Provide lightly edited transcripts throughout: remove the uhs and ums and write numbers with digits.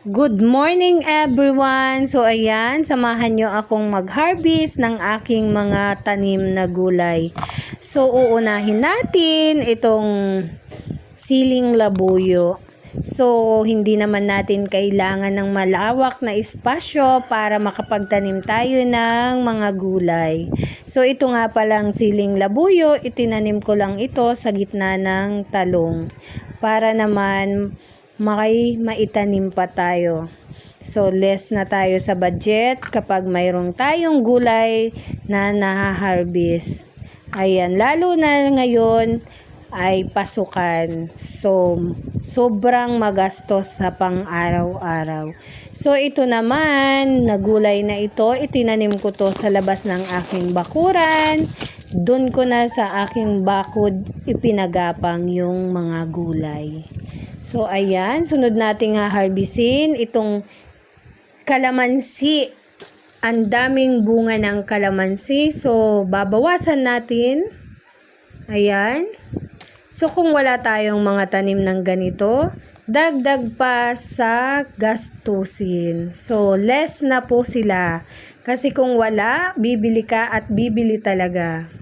Good morning everyone! So ayan, samahan nyo akong mag-harvest ng aking mga tanim na gulay. So uunahin natin itong siling labuyo. So hindi naman natin kailangan ng malawak na espasyo para makapagtanim tayo ng mga gulay. So ito nga palang siling labuyo, itinanim ko lang ito sa gitna ng talong para naman maitanim pa tayo. So less na tayo sa budget kapag mayroong tayong gulay na nahaharvest. Ayan, lalo na ngayon ay pasukan. So sobrang magastos sa pang-araw-araw. So ito naman, na gulay na ito, itinanim ko to sa labas ng aking bakuran. Doon ko na sa aking bakod ipinagapang yung mga gulay. So ayan, sunod nating harvestin itong kalamansi. Ang daming bunga ng kalamansi. So babawasan natin. Ayan. So kung wala tayong mga tanim ng ganito, dagdag pa sa gastusin. So less na po sila. Kasi kung wala, bibili ka at bibili talaga.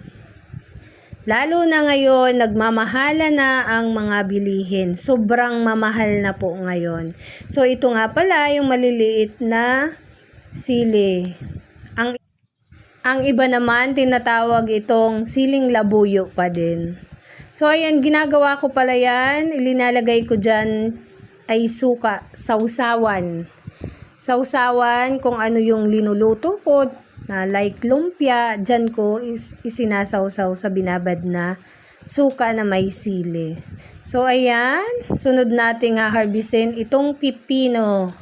Lalo na ngayon, nagmamahala na ang mga bilihin. Sobrang mamahal na po ngayon. So ito nga pala yung maliliit na sili. Ang iba naman, tinatawag itong siling labuyo pa din. So ayan, ginagawa ko pala yan. Ilinalagay ko dyan ay suka, sausawan. Sausawan kung ano yung linuluto ko. Na like lumpia, dyan ko isinasawsaw sa binabad na suka na may sili. So ayan, sunod nating harvestin itong pipino.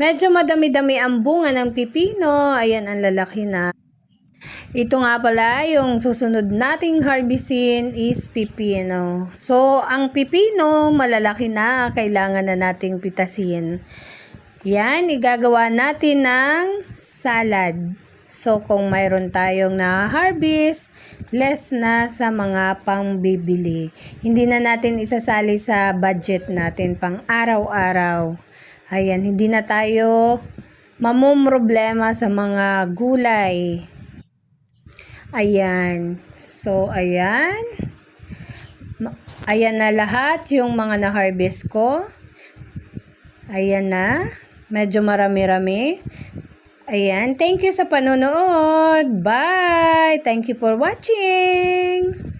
Medyo madami-dami ang bunga ng pipino. Ayan, ang lalaki na. Ito nga pala, yung susunod nating harvestin is pipino. So ang pipino, malalaki na, kailangan na nating pitasin. Yan, igagawa natin ng salad. So, kung mayroon tayong na-harvest, less na sa mga pangbibili. Hindi na natin isasali sa budget natin pang araw-araw. Ayan, hindi na tayo mamumroblema sa mga gulay. Ayan. So, ayan. Ayan na lahat yung mga na-harvest ko. Ayan na. Medyo marami-rami. Ayan, thank you sa panonood. Bye! Thank you for watching!